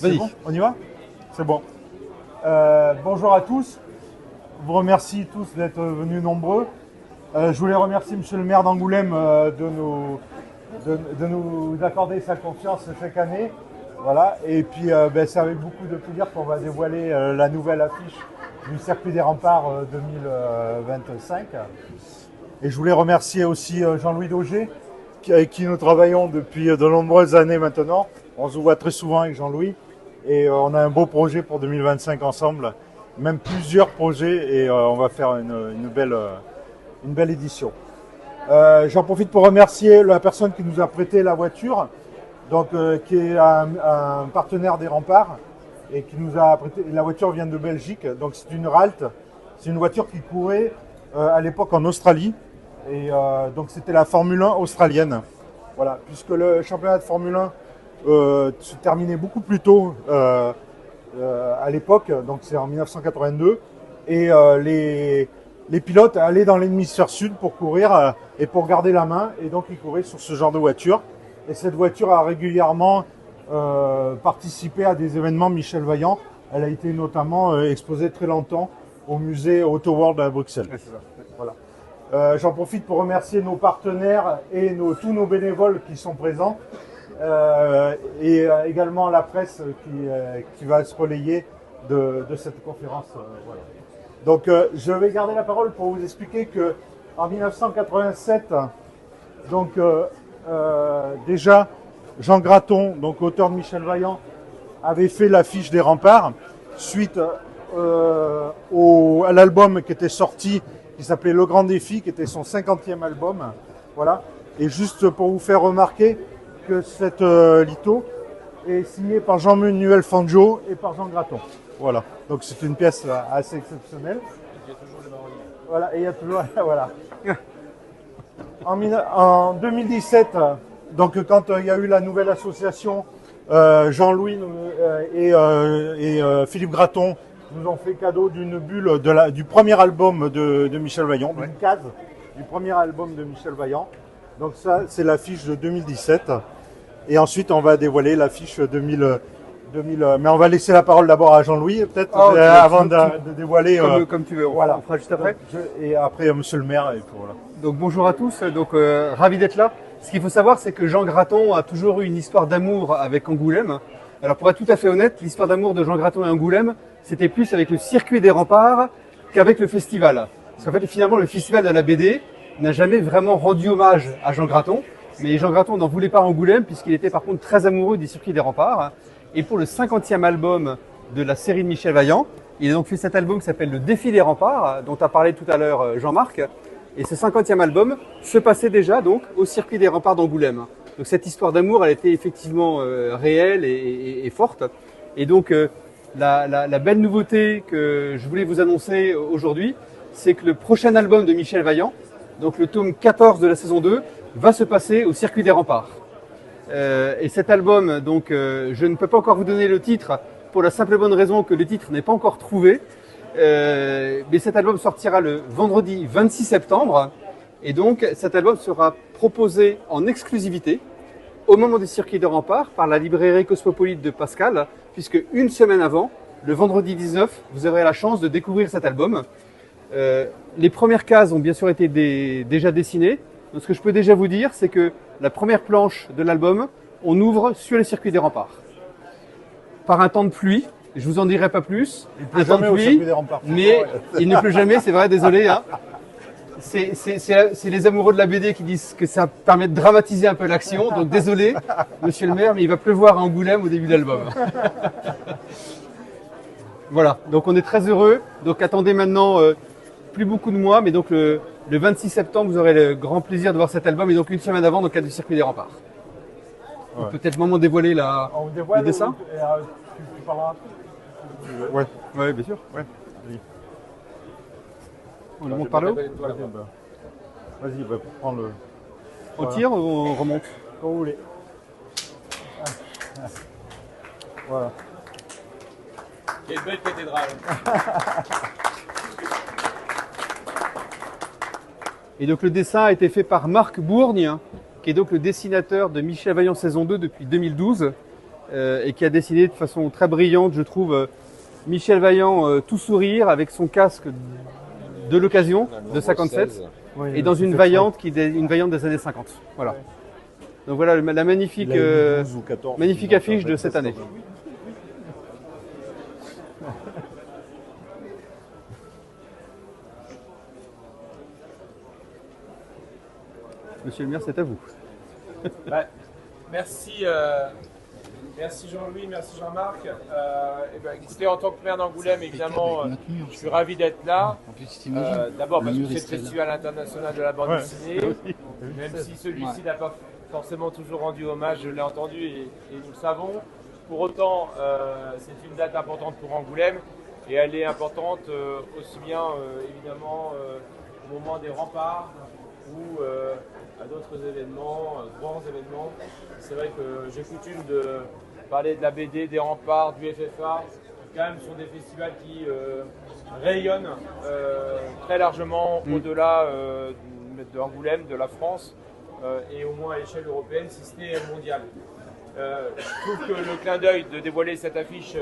C'est bon, on y va? C'est bon. Bonjour à tous. Je vous remercie tous d'être venus nombreux. Je voulais remercier Monsieur le maire d'Angoulême de nous accorder sa confiance chaque année. Voilà. Et puis c'est avec beaucoup de plaisir qu'on va dévoiler la nouvelle affiche du Circuit des Remparts 2025. Et je voulais remercier aussi Jean-Louis Dauger, avec qui nous travaillons depuis de nombreuses années maintenant. On se voit très souvent avec Jean-Louis et on a un beau projet pour 2025 ensemble, même plusieurs projets, et on va faire une belle édition. J'en profite pour remercier la personne qui nous a prêté la voiture, donc, qui est un partenaire des Remparts et qui nous a prêté. La voiture vient de Belgique, donc c'est une Ralt. C'est une voiture qui courait à l'époque en Australie. Et donc c'était la Formule 1 australienne. Voilà, puisque le championnat de Formule 1 se terminait beaucoup plus tôt à l'époque, donc c'est en 1982. Et les pilotes allaient dans l'hémisphère sud pour courir et pour garder la main. Et donc ils couraient sur ce genre de voiture. Et cette voiture a régulièrement participé à des événements Michel Vaillant. Elle a été notamment exposée très longtemps au musée Auto World à Bruxelles. Ouais, c'est ça. Voilà. J'en profite pour remercier nos partenaires et tous nos bénévoles qui sont présents et également la presse qui va se relayer de cette conférence. Voilà. Donc je vais garder la parole pour vous expliquer que en 1987, donc déjà Jean Graton, donc auteur de Michel Vaillant, avait fait l'affiche des Remparts suite à l'album qui était sorti, qui s'appelait Le Grand Défi, qui était son 50e album. Voilà. Et juste pour vous faire remarquer que cette litho est signée par Jean-Manuel Fangio et par Jean Graton. Voilà. Donc c'est une pièce assez exceptionnelle. Il y a toujours les marronniers. Voilà. Et il y a toujours, voilà. En 2017, donc quand il y a eu la nouvelle association, Jean-Louis et Philippe Graton nous ont fait cadeau d'une bulle du premier album de Michel Vaillant, d'une case du premier album de Michel Vaillant. Donc ça, c'est l'affiche de 2017. Et ensuite, on va dévoiler l'affiche 2000. Mais on va laisser la parole d'abord à Jean-Louis, peut-être, avant de dévoiler. Comme tu veux, voilà. On fera juste après. Et après, Monsieur le maire. Voilà. Donc bonjour à tous, ravi d'être là. Ce qu'il faut savoir, c'est que Jean Graton a toujours eu une histoire d'amour avec Angoulême. Alors pour être tout à fait honnête, l'histoire d'amour de Jean Graton et Angoulême, c'était plus avec le circuit des Remparts qu'avec le festival. Parce qu'en fait, finalement, le festival de la BD n'a jamais vraiment rendu hommage à Jean Graton. Mais Jean Graton n'en voulait pas à Angoulême, puisqu'il était par contre très amoureux du circuit des Remparts. Et pour le 50e album de la série de Michel Vaillant, il a donc fait cet album qui s'appelle Le Défi des Remparts, dont a parlé tout à l'heure Jean-Marc. Et ce 50e album se passait déjà donc au circuit des Remparts d'Angoulême. Donc cette histoire d'amour, elle était effectivement réelle et forte. Et donc la belle nouveauté que je voulais vous annoncer aujourd'hui, c'est que le prochain album de Michel Vaillant, donc le tome 14 de la saison 2, va se passer au circuit des Remparts. Et cet album, donc je ne peux pas encore vous donner le titre pour la simple et bonne raison que le titre n'est pas encore trouvé. Mais cet album sortira le vendredi 26 septembre. Et donc, cet album sera proposé en exclusivité au moment du circuit de Remparts par la librairie Cosmopolite de Pascal, puisque une semaine avant, le vendredi 19, vous aurez la chance de découvrir cet album. Les premières cases ont bien sûr été déjà dessinées. Donc, ce que je peux déjà vous dire, c'est que la première planche de l'album, on ouvre sur le circuit des Remparts. Par un temps de pluie, je vous en dirai pas plus. Un temps de pluie, mais il ne pleut jamais, c'est vrai, désolé. Hein. C'est les amoureux de la BD qui disent que ça permet de dramatiser un peu l'action. Donc désolé, monsieur le maire, mais il va pleuvoir à Angoulême au début de l'album. Voilà, donc on est très heureux. Donc attendez maintenant plus beaucoup de mois, mais donc le 26 septembre, vous aurez le grand plaisir de voir cet album. Et donc une semaine avant, dans le cadre du circuit des Remparts. Ouais. Peut-être moment de dévoiler le dessin. Tu parleras. Ouais. Ouais, bien sûr. Ouais. On le monte par là. Vas-y, prends le. On tire ou on remonte? Quand vous voulez. Voilà. Quelle belle cathédrale. Et donc le dessin a été fait par Marc Bourgne, qui est donc le dessinateur de Michel Vaillant saison 2 depuis 2012. et qui a dessiné de façon très brillante, je trouve, Michel Vaillant tout sourire avec son casque de l'occasion de 57 et dans une Vaillante une Vaillante des années 50. Voilà. Donc voilà la magnifique, magnifique affiche de cette année. Monsieur le maire, c'est à vous. Merci, merci Jean-Louis, merci Jean-Marc. Écoutez, en tant que maire d'Angoulême, évidemment, je suis ravi d'être là. D'abord parce que c'est le Festival international de la bande dessinée, même si celui-ci n'a pas forcément toujours rendu hommage, je l'ai entendu et nous le savons. Pour autant, c'est une date importante pour Angoulême et elle est importante aussi bien évidemment au moment des remparts ou à d'autres événements, grands événements. C'est vrai que j'ai coutume de parler de la BD, des remparts, du FFA. Quand même, ce sont des festivals qui rayonnent très largement au-delà d'Angoulême, de la France, et au moins à l'échelle européenne, si ce n'est mondiale. Je trouve que le clin d'œil de dévoiler cette affiche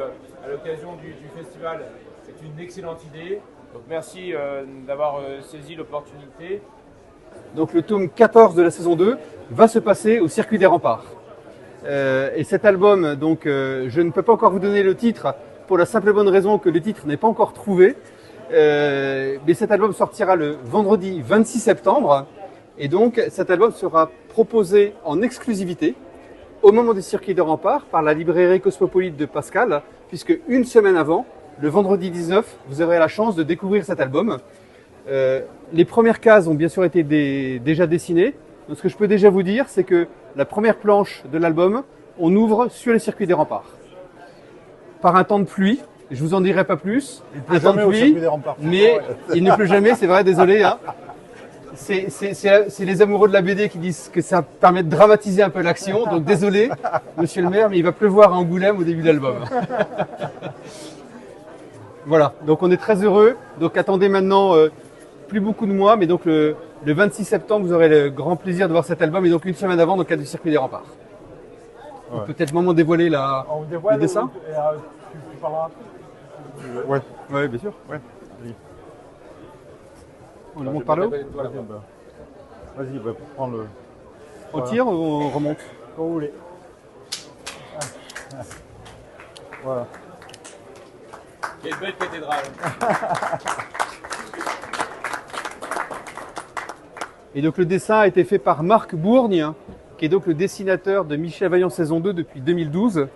à l'occasion du festival est une excellente idée. Donc merci d'avoir saisi l'opportunité. Donc le tome 14 de la saison 2 va se passer au circuit des remparts. Et cet album, donc, je ne peux pas encore vous donner le titre pour la simple et bonne raison que le titre n'est pas encore trouvé. Mais cet album sortira le vendredi 26 septembre. Et donc cet album sera proposé en exclusivité au moment du circuit des remparts par la librairie Cosmopolite de Pascal, puisque une semaine avant, le vendredi 19, vous aurez la chance de découvrir cet album. Les premières cases ont bien sûr été déjà dessinées. Donc ce que je peux déjà vous dire, c'est que la première planche de l'album, on ouvre sur les circuits des remparts. Par un temps de pluie, je vous en dirai pas plus, un temps de pluie, mais il ne pleut jamais, c'est vrai, désolé. Hein. C'est les amoureux de la BD qui disent que ça permet de dramatiser un peu l'action, donc désolé, monsieur le maire, mais il va pleuvoir à Angoulême au début de l'album. Voilà, donc on est très heureux, donc attendez maintenant plus beaucoup de mois, mais donc le 26 septembre, vous aurez le grand plaisir de voir cet album, et donc une semaine avant, dans le cadre du circuit des remparts. Ouais. Peut-être le moment de dévoiler le dessin. Tu parleras. Ouais, bien sûr. Ouais. On le monte par là. Vas-y, prends le. On tire ou on remonte? Quand vous voulez. Voilà. Quelle belle cathédrale. Et donc le dessin a été fait par Marc Bourgne, qui est donc le dessinateur de Michel Vaillant saison 2 depuis 2012,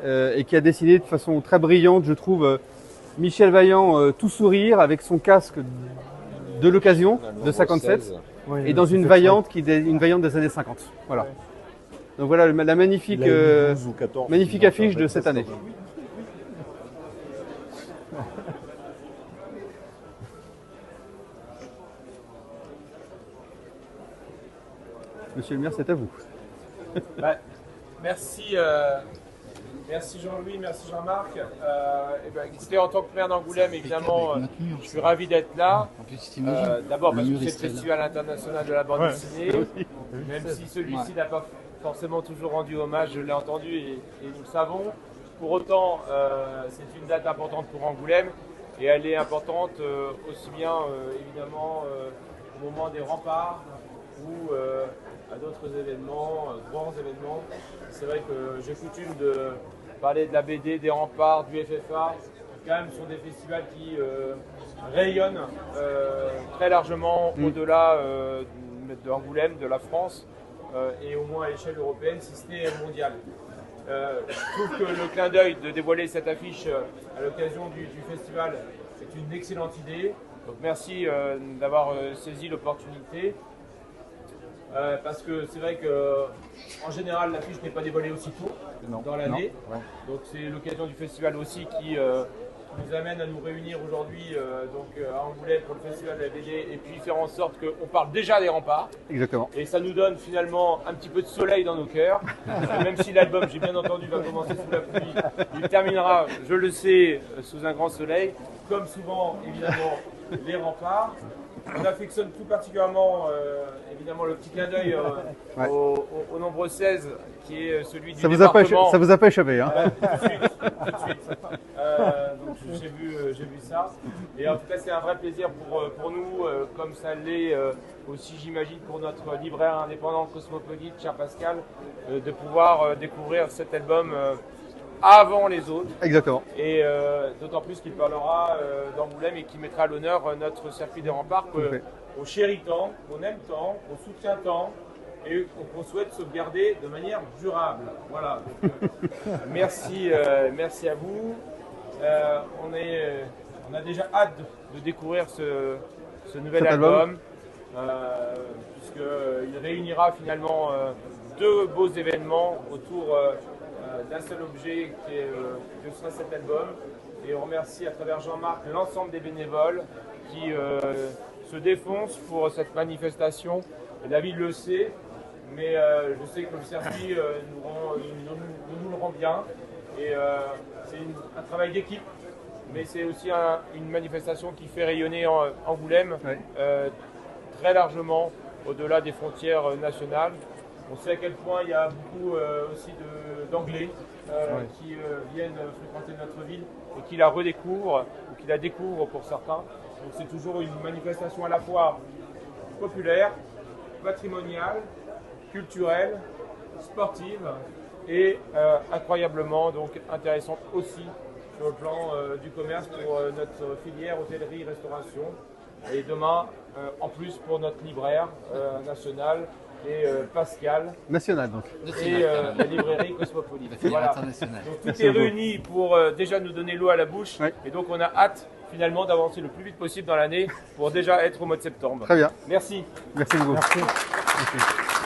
et qui a dessiné de façon très brillante, je trouve, Michel Vaillant tout sourire avec son casque de l'occasion de 57 et dans une Vaillante une Vaillante des années 50. Voilà. Donc voilà la magnifique, magnifique affiche de cette année. Monsieur le maire, c'est à vous. Merci, merci Jean-Louis, merci Jean-Marc. Écoutez, en tant que maire d'Angoulême, évidemment, je suis ravi d'être là. D'abord parce que c'est le Festival international de la bande dessinée, même si celui-ci n'a pas forcément toujours rendu hommage, je l'ai entendu et nous le savons. Pour autant, c'est une date importante pour Angoulême et elle est importante aussi bien évidemment au moment des remparts ou à d'autres événements, grands événements. C'est vrai que j'ai coutume de parler de la BD, des remparts, du FFA. Quand même, ce sont des festivals qui rayonnent très largement au-delà d'Angoulême, de la France, et au moins à l'échelle européenne, si ce n'est mondiale. Je trouve que le clin d'œil de dévoiler cette affiche à l'occasion du festival est une excellente idée. Donc merci d'avoir saisi l'opportunité. Parce que c'est vrai que en général l'affiche n'est pas dévoilée aussitôt dans l'année. Ouais. Donc c'est l'occasion du festival aussi qui nous amène à nous réunir aujourd'hui à Angoulême pour le festival de la BD et puis faire en sorte qu'on parle déjà des remparts. Exactement. Et ça nous donne finalement un petit peu de soleil dans nos cœurs. Même si l'album, j'ai bien entendu, va commencer sous la pluie, il terminera, je le sais, sous un grand soleil. Comme souvent, évidemment, les remparts. On affectionne tout particulièrement, évidemment, le petit clin d'œil au nombre 16, qui est celui du département. Ça vous a pas échappé, hein? Tout de suite. Donc j'ai vu ça. Et en tout cas, c'est un vrai plaisir pour nous, comme ça l'est aussi, j'imagine, pour notre libraire indépendant Cosmopolite, cher Pascal, de pouvoir découvrir cet album avant les autres. Exactement. Et d'autant plus qu'il parlera d'Angoulême et qui mettra à l'honneur notre circuit des remparts qu'on chérit tant, qu'on aime tant, qu'on soutient tant et qu'on souhaite sauvegarder de manière durable. Voilà. Donc, merci à vous. On a déjà hâte de découvrir ce nouvel album, puisqu'il réunira finalement deux beaux événements autour d'un seul objet que sera cet album. Et on remercie à travers Jean-Marc l'ensemble des bénévoles qui se défoncent pour cette manifestation. Et la ville le sait, mais je sais que le circuit nous le rend bien. Et c'est un travail d'équipe, mais c'est aussi une manifestation qui fait rayonner Angoulême très largement au-delà des frontières nationales. On sait à quel point il y a beaucoup aussi d'Anglais qui viennent fréquenter notre ville et qui la redécouvrent, ou qui la découvrent pour certains. Donc c'est toujours une manifestation à la fois populaire, patrimoniale, culturelle, sportive et incroyablement donc intéressante aussi sur le plan du commerce pour notre filière hôtellerie-restauration. Et demain, en plus pour notre libraire national, et Pascal. National donc. Et la librairie Cosmopolite. Voilà. Donc tout est réuni pour déjà nous donner l'eau à la bouche. Oui. Et donc on a hâte finalement d'avancer le plus vite possible dans l'année pour déjà être au mois de septembre. Très bien. Merci. Merci beaucoup. Merci. Merci.